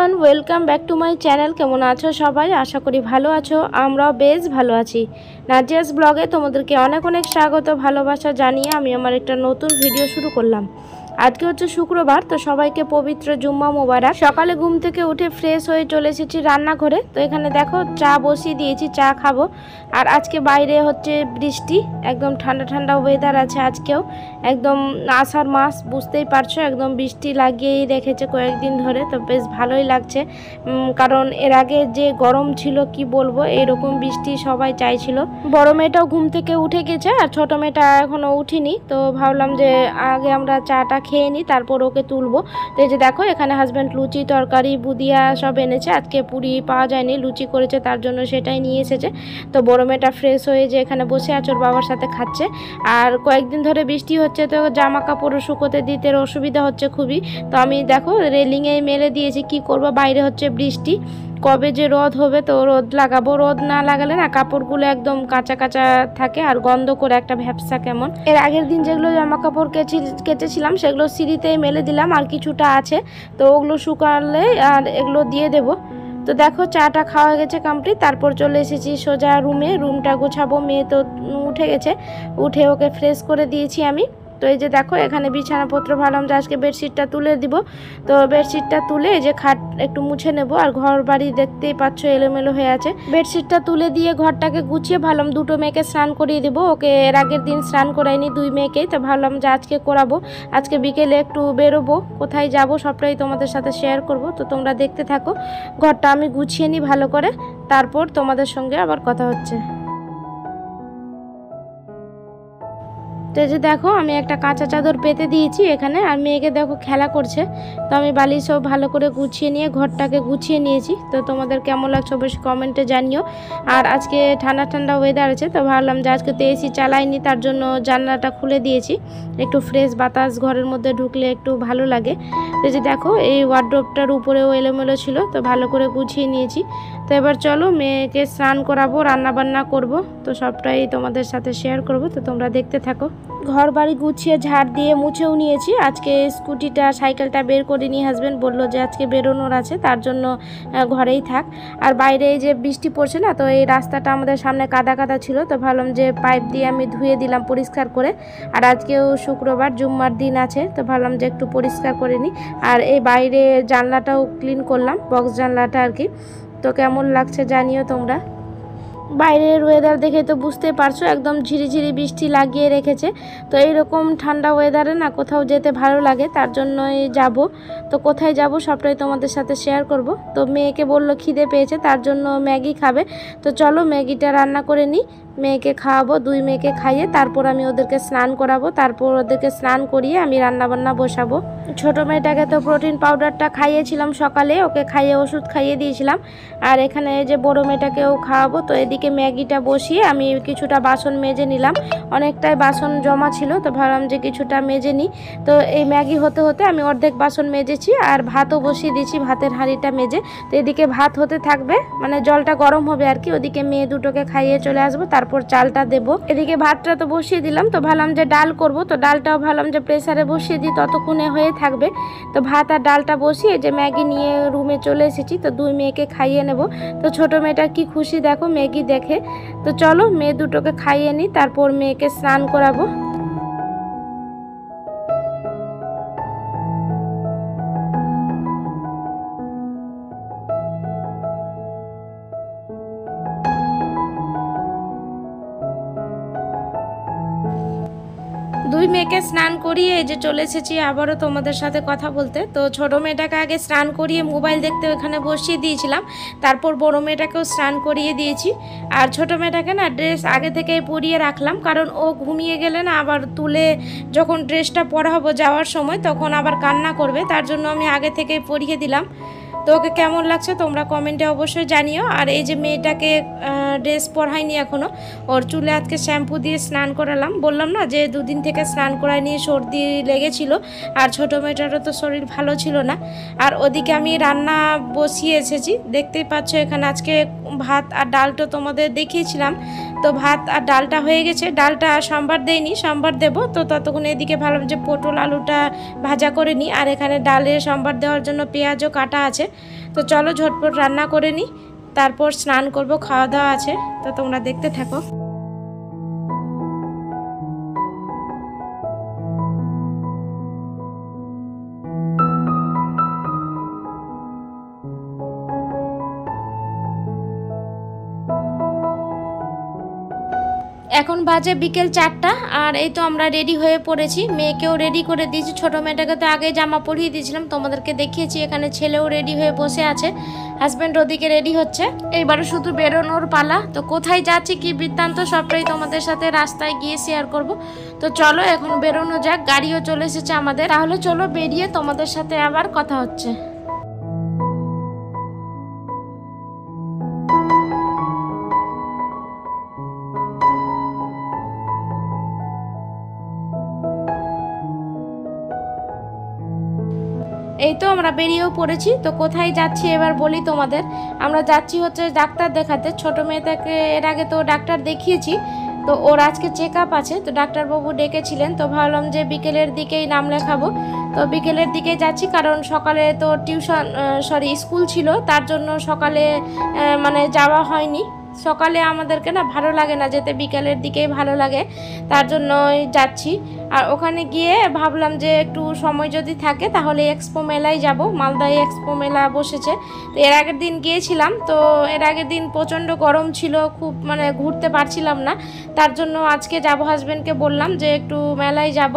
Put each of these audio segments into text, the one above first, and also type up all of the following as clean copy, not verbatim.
Everyone, welcome back to my channel. কেমন আছো সবাই? আশা করি ভালো আছো। আমরাও বেশ ভালো আছি। নাজিয়াস ব্লগে তোমাদেরকে অনেক অনেক স্বাগত, ভালোবাসা জানিয়ে আমি আমার একটা নতুন ভিডিও শুরু করলাম। আজকে হচ্ছে শুক্রবার, তো সবাইকে পবিত্র জুম্মা মোবারক। সকালে ঘুম থেকে উঠে ফ্রেশ হয়ে চলে এসেছি রান্নাঘরে। তো এখানে দেখো চা বসিয়ে দিয়েছি, চা খাবো। আর আজকে বাইরে হচ্ছে বৃষ্টি, একদম ঠান্ডা ঠান্ডা ওয়েদার আছে আজকেও। একদম আষাঢ় মাস, বুঝতেই পারছো, একদম বৃষ্টি লাগিয়েই রেখেছে কয়েকদিন ধরে। তো বেশ ভালোই লাগছে, কারণ এর আগে যে গরম ছিল কি বলবো, এইরকম বৃষ্টি সবাই চাইছিল। বড় মেয়েটাও ঘুম থেকে উঠে গেছে আর ছোট মেয়েটা এখনো উঠিনি। তো ভাবলাম যে আগে আমরা চাটা খেয়ে নিই, তারপর ওকে তুলবো। তো এই যে দেখো এখানে হাজব্যান্ড লুচি তরকারি বুদিয়া সব এনেছে। আজকে পুরি পাওয়া যায়নি, লুচি করেছে, তার জন্য সেটাই নিয়ে এসেছে। তো বড় মেয়েটা ফ্রেশ হয়ে যে এখানে বসে আছে, ওর বাবার সাথে খাচ্ছে। আর কয়েকদিন ধরে বৃষ্টি হচ্ছে, তো জামা কাপড় শুকোতে দিতে অসুবিধা হচ্ছে খুবই। তো আমি দেখো রেলিংয়ে মেলে দিয়েছি, কি করব, বাইরে হচ্ছে বৃষ্টি। কবে যে রোদ হবে, তো রোদ লাগাবো। রোদ না লাগালে না কাপড়গুলো একদম কাঁচা কাঁচা থাকে আর গন্ধ করে একটা ভ্যাপসা কেমন। এর আগের দিন যেগুলো জামা কাপড় কেচেছিলাম সেগুলো সিঁড়িতেই মেলে দিলাম, আর কিছুটা আছে, তো ওগুলো শুকালে আর এগুলো দিয়ে দেব। তো দেখো চাটা খাওয়া গেছে কমপ্লিট, তারপর চলে এসেছি সোজা রুমে। রুমটা গোছাবো। মেয়ে তো উঠে গেছে, উঠে ওকে ফ্রেশ করে দিয়েছি আমি। তো এই যে দেখো এখানে বিছানাপত্র ভাবলাম যে আজকে বেডশিটটা তুলে দিব। তো বেডশিটটা তুলে এই যে খাট একটু মুছে নেব। আর ঘর বাড়ি দেখতেই পাচ্ছ এলোমেলো হয়ে আছে। বেডশিটটা তুলে দিয়ে ঘরটাকে গুছিয়ে ভাবলাম দুটো মেয়েকে স্নান করিয়ে দেবো। ওকে এর আগের দিন স্নান করাইনি, দুই মেয়েকেই। তো ভাবলাম যে আজকে করাবো। আজকে বিকেলে একটু বেরোবো, কোথায় যাব সবটাই তোমাদের সাথে শেয়ার করব। তো তোমরা দেখতে থাকো। ঘরটা আমি গুছিয়ে নিই ভালো করে, তারপর তোমাদের সঙ্গে আবার কথা হচ্ছে। তো এই যে দেখো আমি একটা কাঁচা চাদর পেতে দিয়েছি এখানে, আর মেয়েকে দেখো খেলা করছে। তো আমি বালিশ সব ভালো করে গুছিয়ে নিয়ে ঘরটাকে গুছিয়ে নিয়েছি। তো তোমাদের কেমন লাগছে অবশ্যই কমেন্টে জানিও। আর আজকে ঠান্ডা ঠান্ডা ওয়েদার আছে, তো ভাবলাম যে আজকে তো এসি চালাইনি, তার জন্য জানলাটা খুলে দিয়েছি। একটু ফ্রেশ বাতাস ঘরের মধ্যে ঢুকলে একটু ভালো লাগে। তো যে দেখো এই ওয়ার্ডরোবটার উপরেও এলোমেলো ছিল, তো ভালো করে গুছিয়ে নিয়েছি। তো এবার চলো মেয়েকে স্নান করাবো, রান্না বান্না করব। তো সবটাই তোমাদের সাথে শেয়ার করব, তো তোমরা দেখতে থাকো। ঘর বাড়ি গুছিয়ে ঝাড় দিয়ে মুছেও নিয়েছি। আজকে স্কুটিটা সাইকেলটা বের করে নিয়ে হাজব্যান্ড বললো যে আজকে বেরোনোর আছে, তার জন্য ঘরেই থাক। আর বাইরে এই যে বৃষ্টি পড়ছে না, তো এই রাস্তাটা আমাদের সামনে কাদা কাদা ছিল, তো ভাবলাম যে পাইপ দিয়ে আমি ধুয়ে দিলাম পরিষ্কার করে। আর আজকেও শুক্রবার, জুম্মার দিন আছে, তো ভাবলাম যে একটু পরিষ্কার করে নিই। আর এই বাইরে জানলাটাও ক্লিন করলাম, বক্স জানলাটা আর কি। তো কেমন লাগছে জানিও তোমরা। বাইরের ওয়েদার দেখে তো বুঝতে পারছো একদম ঝিরিঝিরি বৃষ্টি লাগিয়ে রেখেছে। তো এইরকম ঠান্ডা ওয়েদারে না কোথাও যেতে ভালো লাগে, তার জন্যই যাব। তো কোথায় যাব সবটাই তোমাদের সাথে শেয়ার করব। তো মেয়েকে বললো খিদে পেয়েছে, তার জন্য ম্যাগি খাবে। তো চলো ম্যাগিটা রান্না করে নিই, মেয়েকে খাওয়াবো। দুই মেয়েকে খাইয়ে তারপর আমি ওদেরকে স্নান করাবো। তারপর ওদেরকে স্নান করিয়ে আমি রান্না বান্না বসাবো। ছোট মেয়েটাকে তো প্রোটিন পাউডারটা খাইয়েছিলাম সকালে, ওকে খাইয়ে ওষুধ খাইয়ে দিয়েছিলাম। আর এখানে যে বড় মেয়েটাকেও খাওয়াবো। তো এদিকে ম্যাগিটা বসিয়ে আমি কিছুটা বাসন মেজে নিলাম, অনেকটাই বাসন জমা ছিল, তো ভাবলাম যে কিছুটা মেজে নিই। তো এই ম্যাগি হতে হতে আমি অর্ধেক বাসন মেজেছি, আর ভাতও বসিয়ে দিয়েছি, ভাতের হাঁড়িটা মেজে। তো এদিকে ভাত হতে থাকবে, মানে জলটা গরম হবে আর কি। ওদিকে মেয়ে দুটোকে খাইয়ে চলে আসবো, তারপর চালটা দেব। এদিকে ভাতটা তো বসিয়ে দিলাম। তো ভাবলাম যে ডাল করব, তো ডালটাও ভাবলাম যে প্রেসারে বসিয়ে দিই, ততক্ষণে হয়ে থাকবে। তো ভাত আর ডালটা বসিয়ে যে ম্যাগি নিয়ে রুমে চলে এসেছি। তো দুই মেয়েকে খাইয়ে নেব। তো ছোট মেয়েটা কি খুশি দেখো ম্যাগি দেখে। তো চলো মেয়ে দুটোকে খাইয়ে নিই, তারপর মেয়েকে স্নান করাবো। দুই মেয়েকে স্নান করিয়ে এই যে চলে এসেছি আবারও তোমাদের সাথে কথা বলতে। তো ছোট মেয়েটাকে আগে স্নান করিয়ে মোবাইল দেখতে ওখানে বসিয়ে দিয়েছিলাম, তারপর বড় মেয়েটাকেও স্নান করিয়ে দিয়েছি। আর ছোট মেয়েটাকে না ড্রেস আগে থেকেই পরিয়ে রাখলাম, কারণ ও ঘুমিয়ে গেলে না আবার তুলে যখন ড্রেসটা পরা হবো যাওয়ার সময় তখন আবার কান্না করবে, তার জন্য আমি আগে থেকেই পরিয়ে দিলাম। তো ওকে কেমন লাগছে তোমরা কমেন্টে অবশ্যই জানিও। আর এই যে মেয়েটাকে ড্রেস পরাইনি এখনও, ওর চুলে আজকে শ্যাম্পু দিয়ে স্নান করালাম। বললাম না যে দুদিন থেকে স্নান করাইনি, সর্দি লেগেছিল। আর ছোটো মেয়েটারও তো শরীর ভালো ছিল না। আর ওদিকে আমি রান্না বসিয়ে এসেছি, দেখতেই পাচ্ছ এখানে আজকে ভাত আর ডালটা তোমাদের দেখিয়েছিলাম। তো ভাত আর ডালটা হয়ে গেছে, ডালটা সোমবার দেইনি, সোমবার দেবো। তো ততক্ষণ এদিকে ভাবলাম যে পটল আলুটা ভাজা করে নিই। আর এখানে ডালে সোমবার দেওয়ার জন্য পেঁয়াজও কাটা আছে, তো চলো ঝটপট রান্না করে নিই, তারপর স্নান করব, খাওয়া দাওয়া আছে। তো তোমরা দেখতে থাকো। এখন বাজে বিকেল 4টা, আর এই তো আমরা রেডি হয়ে পড়েছি। মেয়েকেও রেডি করে দিয়েছি, ছোটো মেয়েটাকে তো আগে জামা পরিয়ে দিয়েছিলাম, তোমাদেরকে দেখিয়েছি। এখানে ছেলেও রেডি হয়ে বসে আছে, হাজব্যান্ড ওদিকে রেডি হচ্ছে। এইবারে শুধু বেরোনোর পালা। তো কোথায় যাচ্ছি কি বৃত্তান্ত সবটাই তোমাদের সাথে রাস্তায় গিয়ে শেয়ার করব। তো চলো এখন বেরোনো যাক, গাড়িও চলে এসেছে আমাদের। তাহলে চলো বেরিয়ে তোমাদের সাথে আবার কথা হচ্ছে। এই তো আমরা বেরিয়েও পড়েছি। তো কোথায় যাচ্ছি এবার বলি তোমাদের। আমরা যাচ্ছি হচ্ছে ডাক্তার দেখাতে। ছোট মেয়েটাকে এর আগে তো ডাক্তার দেখিয়েছি, তো ওর আজকে চেক আপ আছে। তো ডাক্তারবাবু ডেকেছিলেন, তো ভাবলাম যে বিকেলের দিকেই নাম লেখাবো। তো বিকেলের দিকে যাচ্ছি, কারণ সকালে তো স্কুল ছিল, তার জন্য সকালে মানে যাওয়া হয়নি। সকালে আমাদেরকে না ভালো লাগে না যেতে, বিকেলের দিকেই ভালো লাগে, তার জন্যই যাচ্ছি। আর ওখানে গিয়ে ভাবলাম যে একটু সময় যদি থাকে তাহলে এক্সপো মেলায় যাব। মালদায় এক্সপো মেলা বসেছে। তো এর আগের দিন গিয়েছিলাম, তো এর আগের দিন প্রচণ্ড গরম ছিল, খুব মানে ঘুরতে পারছিলাম না, তার জন্য আজকে যাব। হাজব্যান্ডকে বললাম যে একটু মেলায় যাব।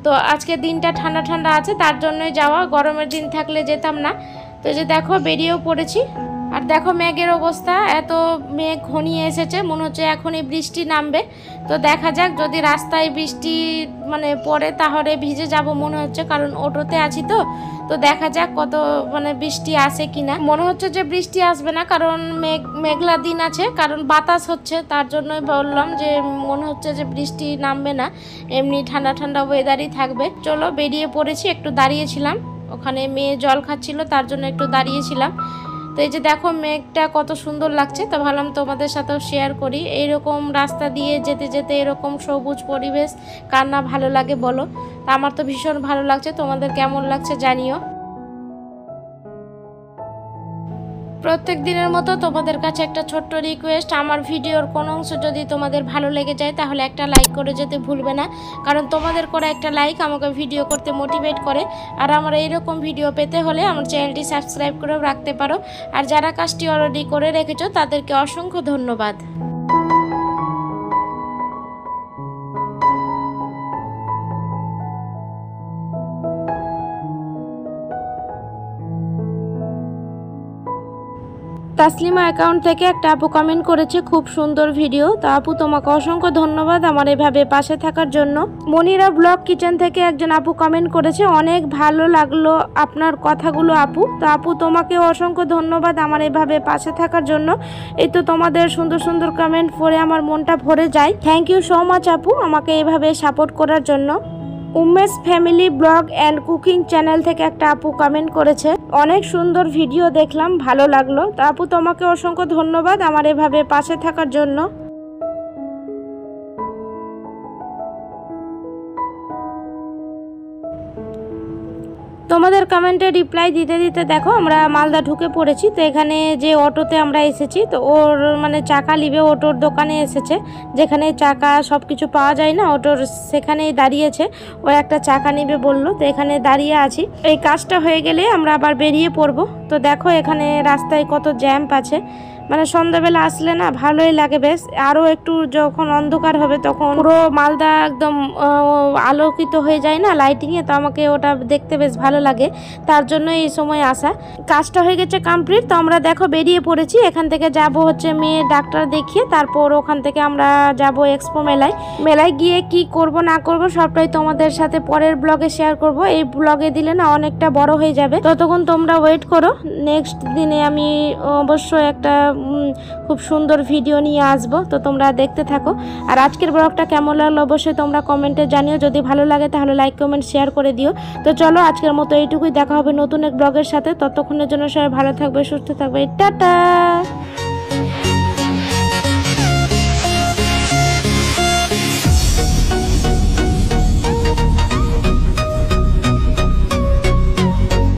তো আজকে দিনটা ঠান্ডা ঠান্ডা আছে, তার জন্যই যাওয়া, গরমের দিন থাকলে যেতাম না। তো যে দেখো বেরিয়েও পড়েছি। আর দেখো মেঘের অবস্থা, এত মেঘ ঘনিয়ে এসেছে, মনে হচ্ছে এখনই বৃষ্টি নামবে। তো দেখা যাক, যদি রাস্তায় বৃষ্টি মানে পড়ে তাহলে ভিজে যাব মনে হচ্ছে, কারণ অটোতে আছি। তো দেখা যাক কত মানে বৃষ্টি আসে কিনা। মনে হচ্ছে যে বৃষ্টি আসবে না, কারণ মেঘলা দিন আছে, কারণ বাতাস হচ্ছে, তার জন্যই বললাম যে মনে হচ্ছে যে বৃষ্টি নামবে না, এমনি ঠান্ডা ঠান্ডা ওয়েদারই থাকবে। চলো বেরিয়ে পড়েছি। একটু দাঁড়িয়েছিলাম, ওখানে মেয়ে জল খাচ্ছিল, তার জন্য একটু দাঁড়িয়েছিলাম। তো এই যে দেখো মেঘটা কত সুন্দর লাগছে, তো ভাবলাম তোমাদের সাথেও শেয়ার করি। এইরকম রাস্তা দিয়ে যেতে যেতে এরকম সবুজ পরিবেশ কার না ভালো লাগে বলো। তা আমার তো ভীষণ ভালো লাগছে, তোমাদের কেমন লাগছে জানিও। প্রত্যেক দিনের মতো তোমাদের কাছে একটা ছোট্ট রিকোয়েস্ট, আমার ভিডিওর কোনো অংশ যদি তোমাদের ভালো লেগে যায় তাহলে একটা লাইক করে যেতে ভুলবে না, কারণ তোমাদের করা একটা লাইক আমাকে ভিডিও করতে মোটিভেট করে। আর আমার এইরকম ভিডিও পেতে হলে আমার চ্যানেলটি সাবস্ক্রাইব করেও রাখতে পারো। আর যারা কাজটি অলরেডি করে রেখেছো তাদেরকে অসংখ্য ধন্যবাদ। তাসলিমা অ্যাকাউন্ট থেকে একটা আপু কমেন্ট করেছে, খুব সুন্দর ভিডিও। তো আপু তোমাকে অসংখ্য ধন্যবাদ আমার এভাবে পাশে থাকার জন্য। মনিরা ব্লগ কিচেন থেকে একজন আপু কমেন্ট করেছে, অনেক ভালো লাগলো আপনার কথাগুলো আপু। তো আপু তোমাকেও অসংখ্য ধন্যবাদ আমার এভাবে পাশে থাকার জন্য। এই তো তোমাদের সুন্দর সুন্দর কমেন্ট পড়ে আমার মনটা ভরে যায়। থ্যাংক ইউ সো মাচ আপু আমাকে এভাবে সাপোর্ট করার জন্য। Umesh family blog and cooking channel থেকে একটা আপু কমেন্ট করেছে, অনেক সুন্দর ভিডিও দেখলাম, ভালো লাগলো। তো আপু তোমাকে অসংখ্য ধন্যবাদ আমার এভাবে পাশে থাকার জন্য। তোমাদের কমেন্টে রিপ্লাই দিতে দিতে দেখো আমরা মালদা ঢুকে পড়েছি। তো এখানে যে অটোতে আমরা এসেছি, তো ওর মানে চাকা নিবে, অটোর দোকানে এসেছে, যেখানে চাকা সব কিছু পাওয়া যায় না অটোর, সেখানেই দাঁড়িয়েছে। ও একটা চাকা নিবে বললো, তো এখানে দাঁড়িয়ে আছি। এই কাজটা হয়ে গেলে আমরা আবার বেরিয়ে পড়বো। তো দেখো এখানে রাস্তায় কত জ্যাম্প আছে, মানে সন্ধ্যাবেলা আসলে না ভালোই লাগে বেশ। আরও একটু যখন অন্ধকার হবে তখন পুরো মালদা একদম আলোকিত হয়ে যায় না লাইটিংয়ে, তো আমাকে ওটা দেখতে বেশ ভালো লাগে, তার জন্য এই সময় আসা। কাজটা হয়ে গেছে কমপ্লিট। তো আমরা দেখো বেরিয়ে পড়েছি। এখান থেকে যাব হচ্ছে মেয়ে ডাক্তার দেখিয়ে, তারপর ওখান থেকে আমরা যাব এক্সপো মেলায়। মেলায় গিয়ে কি করব না করব সবটাই তোমাদের সাথে পরের ব্লগে শেয়ার করব। এই ব্লগে দিলে না অনেকটা বড় হয়ে যাবে, ততক্ষণ তোমরা ওয়েট করো। নেক্সট দিনে আমি অবশ্যই একটা খুব সুন্দর ভিডিও নিয়ে আসবো, তো তোমরা দেখতে থাকো। আর আজকের ব্লগটা কেমন লাগলো অবশ্যই তোমরা কমেন্টে জানিও। যদি ভালো লাগে তাহলে লাইক কমেন্ট শেয়ার করে দিও। তো চলো আজকের মতো এইটুকুই, দেখা হবে নতুন এক ব্লগের সাথে। ততক্ষণের জন্য সবাই ভালো থাকবে, সুস্থ থাকবে, টাটা।